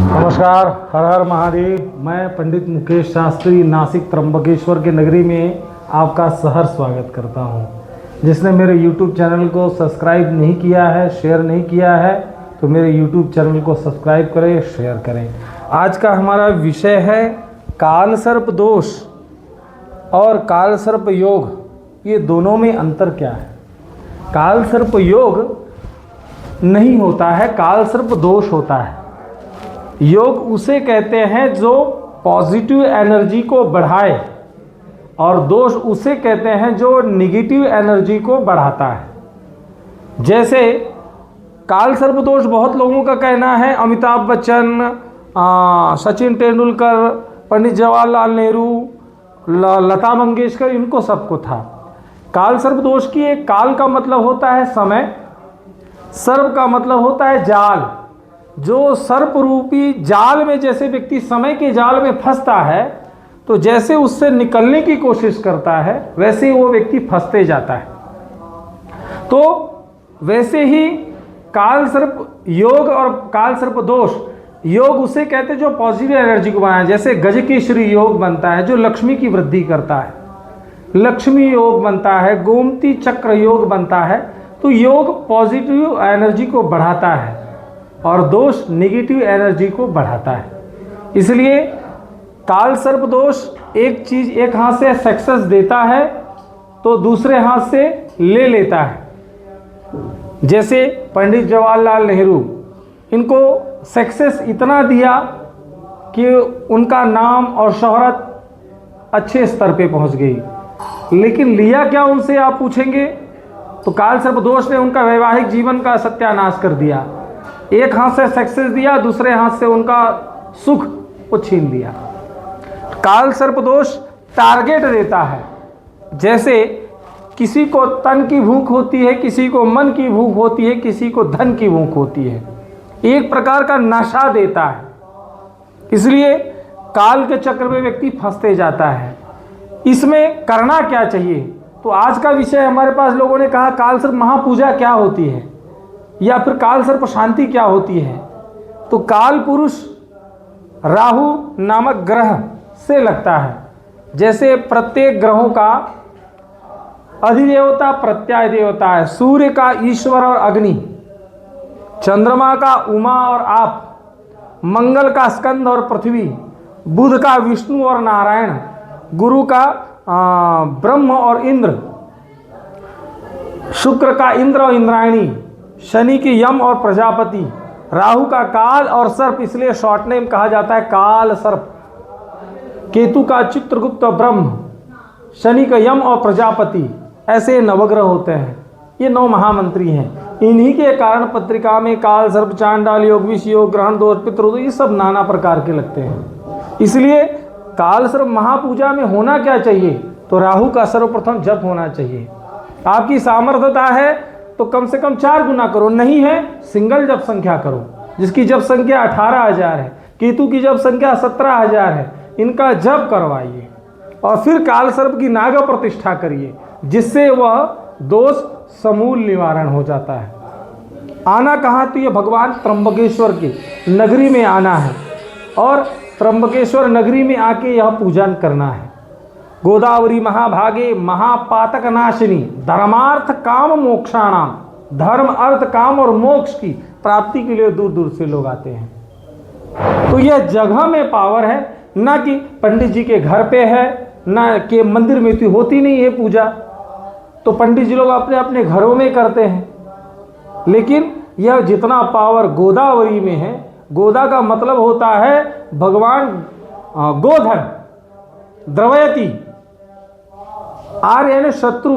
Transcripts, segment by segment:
नमस्कार, हर हर महादेव। मैं पंडित मुकेश शास्त्री नासिक त्र्यंबकेश्वर के नगरी में आपका सहर स्वागत करता हूं। जिसने मेरे YouTube चैनल को सब्सक्राइब नहीं किया है, शेयर नहीं किया है, तो मेरे YouTube चैनल को सब्सक्राइब करें, शेयर करें। आज का हमारा विषय है काल सर्प दोष और काल सर्प योग। ये दोनों में अंतर क्या है? काल सर्प योग नहीं होता है, काल सर्प दोष होता है। योग उसे कहते हैं जो पॉजिटिव एनर्जी को बढ़ाए, और दोष उसे कहते हैं जो निगेटिव एनर्जी को बढ़ाता है। जैसे काल सर्प दोष बहुत लोगों का कहना है, अमिताभ बच्चन, सचिन तेंदुलकर, पंडित जवाहरलाल नेहरू, लता मंगेशकर, इनको सबको था। काल सर्प दोष की एक काल का मतलब होता है समय, सर्प का मतलब होता है जाल। जो सर्प रूपी जाल में जैसे व्यक्ति समय के जाल में फंसता है, तो जैसे उससे निकलने की कोशिश करता है वैसे वो व्यक्ति फंसते जाता है। तो वैसे ही काल सर्प योग और काल सर्प दोष, योग उसे कहते हैं जो पॉजिटिव एनर्जी को बनाए। जैसे गजकेसरी योग बनता है जो लक्ष्मी की वृद्धि करता है, लक्ष्मी योग बनता है, गोमती चक्र योग बनता है। तो योग पॉजिटिव एनर्जी को बढ़ाता है और दोष निगेटिव एनर्जी को बढ़ाता है। इसलिए काल सर्प दोष एक चीज एक हाथ से सक्सेस देता है तो दूसरे हाथ से ले लेता है। जैसे पंडित जवाहरलाल नेहरू, इनको सक्सेस इतना दिया कि उनका नाम और शोहरत अच्छे स्तर पे पहुंच गई, लेकिन लिया क्या उनसे आप पूछेंगे तो काल सर्प दोष ने उनका वैवाहिक जीवन का सत्यानाश कर दिया। एक हाथ से सक्सेस दिया, दूसरे हाथ से उनका सुख को छीन लिया। काल सर्प दोष टारगेट देता है। जैसे किसी को तन की भूख होती है, किसी को मन की भूख होती है, किसी को धन की भूख होती है। एक प्रकार का नशा देता है। इसलिए काल के चक्र में व्यक्ति फंसते जाता है। इसमें करना क्या चाहिए? तो आज का विषय हमारे पास लोगों ने कहा काल सर्प महापूजा क्या होती है, या फिर काल सर्प शांति क्या होती है। तो काल पुरुष राहु नामक ग्रह से लगता है। जैसे प्रत्येक ग्रहों का अधिदेवता प्रत्यय देवता है। सूर्य का ईश्वर और अग्नि, चंद्रमा का उमा और आप, मंगल का स्कंद और पृथ्वी, बुध का विष्णु और नारायण, गुरु का ब्रह्म और इंद्र, शुक्र का इंद्र और इंद्रायणी, शनि की यम और प्रजापति, राहु का काल और सर्प, इसलिए शॉर्ट नेम कहा जाता है काल सर्प, केतु का चित्रगुप्त और ब्रह्म, शनि का यम और प्रजापति। ऐसे नवग्रह होते हैं। ये 9 महामंत्री हैं। इन्हीं के कारण पत्रिका में काल सर्प, चांडाल योग, विष योग, ग्रहण दोष, पितृदोष, ये सब नाना प्रकार के लगते हैं। इसलिए काल सर्प महापूजा में होना क्या चाहिए? तो राहु का सर्वप्रथम जप होना चाहिए। आपकी सामर्थ्यता है तो कम से कम 4 गुना करो, नहीं है सिंगल जप संख्या करो। जिसकी जप संख्या 18,000 है, केतु की जप संख्या 17,000 है, इनका जप करवाइए और फिर काल सर्प की नाग प्रतिष्ठा करिए, जिससे वह दोष समूल निवारण हो जाता है। आना कहाँ? तो ये भगवान त्र्यंबकेश्वर की नगरी में आना है और त्र्यंबकेश्वर नगरी में आके यह पूजन करना है। गोदावरी महाभागे महापातक नाशिनी, धर्मार्थ काम मोक्षाणाम। धर्म, अर्थ, काम और मोक्ष की प्राप्ति के लिए दूर दूर से लोग आते हैं। तो यह जगह में पावर है, ना कि पंडित जी के घर पे है, ना कि मंदिर में तो होती नहीं है पूजा। तो पंडित जी लोग अपने अपने घरों में करते हैं। लेकिन यह जितना पावर गोदावरी में है, गोदा का मतलब होता है भगवान गोधन, द्रवयति, आर्य यानी शत्रु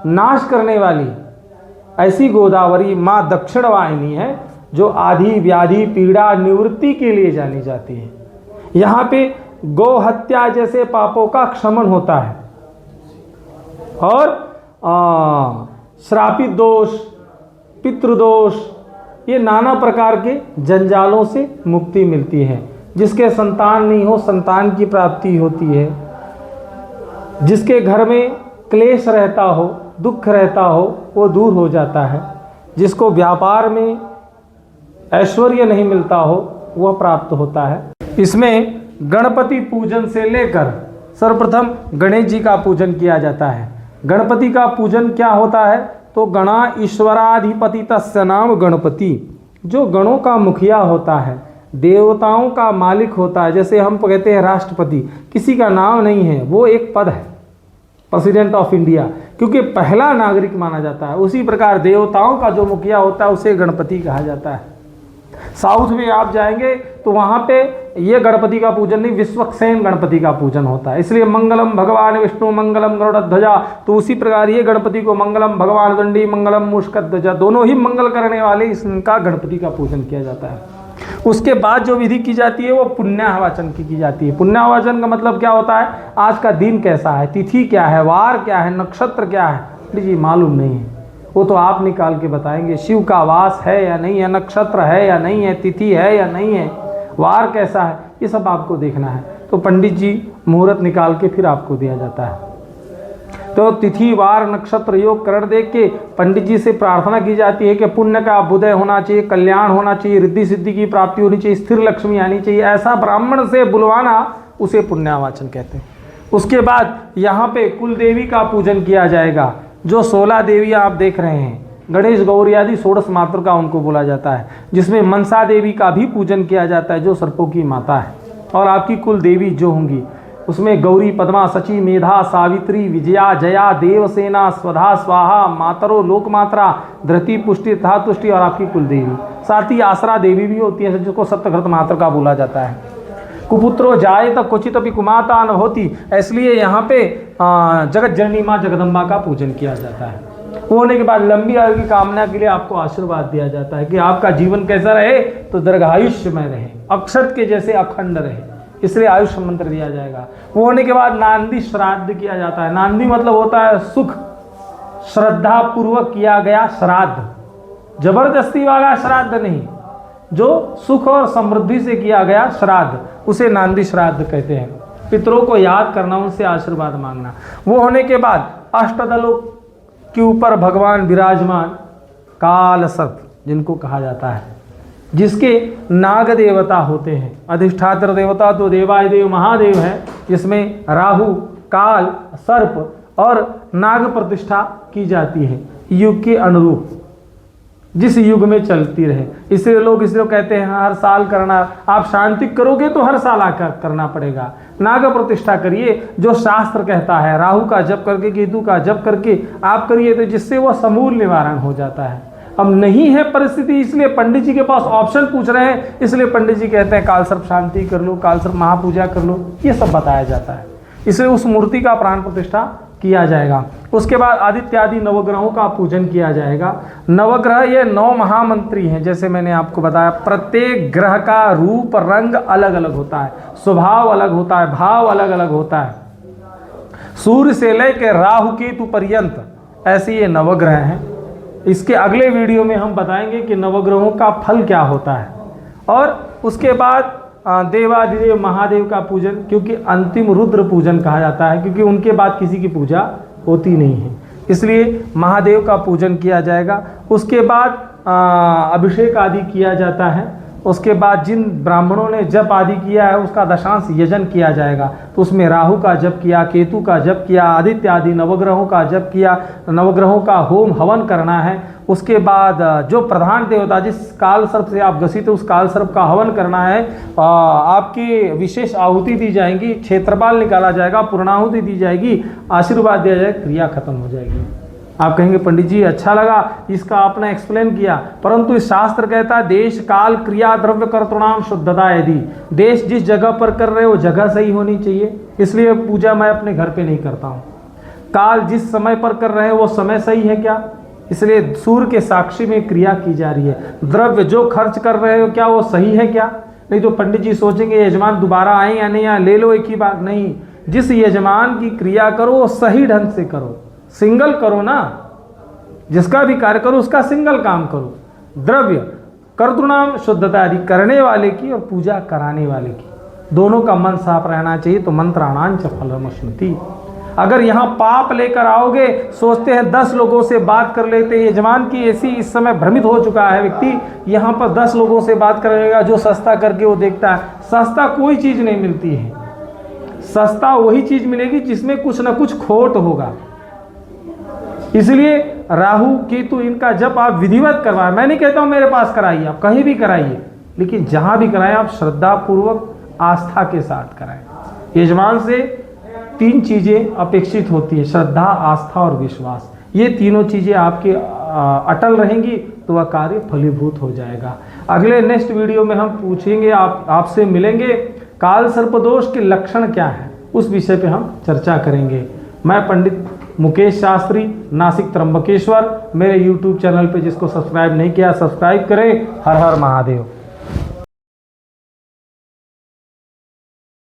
नाश करने वाली। ऐसी गोदावरी माँ दक्षिण वाहिनी है जो आदि व्याधि पीड़ा निवृत्ति के लिए जानी जाती है। यहाँ पे गौ हत्या जैसे पापों का क्षमन होता है और श्रापित दोष, पितृदोष, ये नाना प्रकार के जंजालों से मुक्ति मिलती है। जिसके संतान नहीं हो, संतान की प्राप्ति होती है। जिसके घर में क्लेश रहता हो, दुख रहता हो, वो दूर हो जाता है। जिसको व्यापार में ऐश्वर्य नहीं मिलता हो, वह प्राप्त होता है। इसमें गणपति पूजन से लेकर सर्वप्रथम गणेश जी का पूजन किया जाता है। गणपति का पूजन क्या होता है? तो गणा ईश्वराधिपति तस्य नाम गणपति, जो गणों का मुखिया होता है, देवताओं का मालिक होता है। जैसे हम कहते हैं राष्ट्रपति, किसी का नाम नहीं है, वो एक पद है, प्रेसिडेंट ऑफ इंडिया, क्योंकि पहला नागरिक माना जाता है। उसी प्रकार देवताओं का जो मुखिया होता है उसे गणपति कहा जाता है। साउथ में आप जाएंगे तो वहाँ पे ये गणपति का पूजन नहीं, विश्वक्सेन गणपति का पूजन होता है। इसलिए मंगलम भगवान विष्णु मंगलम गरुड़ध्वजा, तो उसी प्रकार ये गणपति को मंगलम भगवान दंडी मंगलम मूषकध्वजा, दोनों ही मंगल करने वाले इसका गणपति का पूजन किया जाता है। उसके बाद जो विधि की जाती है वो पुण्याहवाचन की जाती है। पुण्याहवाचन का मतलब क्या होता है? आज का दिन कैसा है, तिथि क्या है, वार क्या है, नक्षत्र क्या है, जी मालूम नहीं है, वो तो आप निकाल के बताएंगे। शिव का वास है या नहीं है, नक्षत्र है या नहीं है, तिथि है या नहीं है, वार कैसा है, ये सब आपको देखना है। तो पंडित जी मुहूर्त निकाल के फिर आपको दिया जाता है। तो तिथि वार नक्षत्र योग करण देख के पंडित जी से प्रार्थना की जाती है कि पुण्य का अभ्युदय होना चाहिए, कल्याण होना चाहिए, रिद्धि सिद्धि की प्राप्ति होनी चाहिए, स्थिर लक्ष्मी आनी चाहिए, ऐसा ब्राह्मण से बुलवाना उसे पुण्यावाचन कहते हैं। उसके बाद यहाँ पे कुल देवी का पूजन किया जाएगा। जो 16 देवियाँ आप देख रहे हैं, गणेश गौरी आदि 16 मातृका उनको बोला जाता है, जिसमें मनसा देवी का भी पूजन किया जाता है जो सर्पों की माता है। और आपकी कुल देवी जो होंगी उसमें गौरी, पद्मा, सची, मेधा, सावित्री, विजया, जया, देवसेना, स्वधा, स्वाहा, मातरो, लोकमात्रा, धृति, पुष्टि, तथा तुष्टि और आपकी कुल देवी। साथ ही आसरा देवी भी होती है जिसको सप्तघृत मातृका बोला जाता है। कुपुत्रो जाए तो क्वचित अपि कुमाता न होती, इसलिए यहाँ पे जगत जननी माँ जगदम्बा का पूजन किया जाता है। वो होने के बाद लंबी आयु की कामना के लिए आपको आशीर्वाद दिया जाता है कि आपका जीवन कैसा रहे, तो दीर्घायुष्य में रहे, अक्षत के जैसे अखंड रहे, इसलिए आयुष्य मंत्र दिया जाएगा। वो होने के बाद नांदी श्राद्ध किया जाता है। नांदी मतलब होता है सुख, श्रद्धा पूर्वक किया गया श्राद्ध, जबरदस्ती वाला श्राद्ध नहीं, जो सुख और समृद्धि से किया गया श्राद्ध उसे नांदी श्राद्ध कहते हैं। पितरों को याद करना, उनसे आशीर्वाद मांगना। वो होने के बाद अष्टदलों के ऊपर भगवान विराजमान काल सर्प जिनको कहा जाता है, जिसके नाग देवता होते हैं। अधिष्ठात्र देवता तो देवाधिदेव महादेव है, जिसमें राहु, काल, सर्प और नाग प्रतिष्ठा की जाती है युग के अनुरूप, जिस युग में चलती रहे। इसलिए लोग कहते हैं हर साल करना, आप शांति करोगे तो हर साल आकर करना पड़ेगा। नाग प्रतिष्ठा करिए, जो शास्त्र कहता है, राहु का जप करके, केतु का जप करके आप करिए, तो जिससे वह समूल निवारण हो जाता है। अब नहीं है परिस्थिति, इसलिए पंडित जी के पास ऑप्शन पूछ रहे हैं, इसलिए पंडित जी कहते हैं काल सर्प शांति कर लो, काल सर्प महापूजा कर लो, ये सब बताया जाता है। इसलिए उस मूर्ति का प्राण प्रतिष्ठा किया जाएगा। उसके बाद आदित्य आदि नवग्रहों का पूजन किया जाएगा। नवग्रह ये 9 महामंत्री हैं, जैसे मैंने आपको बताया। प्रत्येक ग्रह का रूप रंग अलग अलग होता है, स्वभाव अलग होता है, भाव अलग अलग होता है। सूर्य से लेकर राहु केतु पर्यंत ऐसे ये नवग्रह हैं। इसके अगले वीडियो में हम बताएंगे कि नवग्रहों का फल क्या होता है। और उसके बाद देवाधिदेव महादेव का पूजन, क्योंकि अंतिम रुद्र पूजन कहा जाता है, क्योंकि उनके बाद किसी की पूजा होती नहीं है, इसलिए महादेव का पूजन किया जाएगा। उसके बाद अभिषेक आदि किया जाता है। उसके बाद जिन ब्राह्मणों ने जप आदि किया है उसका दशांश यजन किया जाएगा। तो उसमें राहु का जप किया, केतु का जप किया, आदित्य आदि नवग्रहों का जप किया, नवग्रहों का होम हवन करना है। उसके बाद जो प्रधान देवता जिस काल सर्प से आप ग्रसित है उस काल सर्प का हवन करना है। आपकी विशेष आहुति दी जाएगी, क्षेत्रपाल निकाला जाएगा, पूर्णाहुति दी जाएगी, आशीर्वाद दिया जाएगा, क्रिया खत्म हो जाएगी। आप कहेंगे पंडित जी अच्छा लगा इसका आपने एक्सप्लेन किया, परंतु इस शास्त्र कहता है देश काल क्रिया द्रव्य कर्तृणाम शुद्धता। यदि देश जिस जगह पर कर रहे हो जगह सही होनी चाहिए, इसलिए पूजा मैं अपने घर पे नहीं करता हूँ। काल जिस समय पर कर रहे हो वो समय सही है क्या, इसलिए सूर्य के साक्षी में क्रिया की जा रही है। द्रव्य जो खर्च कर रहे हो क्या वो सही है क्या, नहीं तो पंडित जी सोचेंगे यजमान दोबारा आए या नहीं, या ले लो एक ही बार। नहीं, जिस यजमान की क्रिया करो वो सही ढंग से करो, सिंगल करो ना, जिसका भी कार्य करो उसका सिंगल काम करो। द्रव्य कर्तृणाम शुद्धता आदि, करने वाले की और पूजा कराने वाले की, दोनों का मन साफ रहना चाहिए। तो मंत्राणांच फलमश्नुति। अगर यहाँ पाप लेकर आओगे, सोचते हैं 10 लोगों से बात कर लेते हैं, यजमान की ऐसी इस समय भ्रमित हो चुका है व्यक्ति, यहाँ पर 10 लोगों से बात करेगा, जो सस्ता करके वो देखता है। सस्ता कोई चीज़ नहीं मिलती है, सस्ता वही चीज़ मिलेगी जिसमें कुछ ना कुछ खोट होगा। इसलिए राहु केतु इनका जब आप विधिवत करवाएं, मैं नहीं कहता हूँ मेरे पास कराइए, आप कहीं भी कराइए, लेकिन जहाँ भी कराएं आप श्रद्धा पूर्वक आस्था के साथ कराएं। यजमान से 3 चीज़ें अपेक्षित होती है, श्रद्धा, आस्था और विश्वास। ये तीनों चीज़ें आपके अटल रहेंगी तो वह कार्य फलीभूत हो जाएगा। अगले नेक्स्ट वीडियो में हम पूछेंगे, आपसे मिलेंगे, काल सर्पदोष के लक्षण क्या है, उस विषय पे हम चर्चा करेंगे। मैं पंडित मुकेश शास्त्री, नासिक त्र्यंबकेश्वर। मेरे YouTube चैनल पे जिसको सब्सक्राइब नहीं किया सब्सक्राइब करें। हर हर महादेव।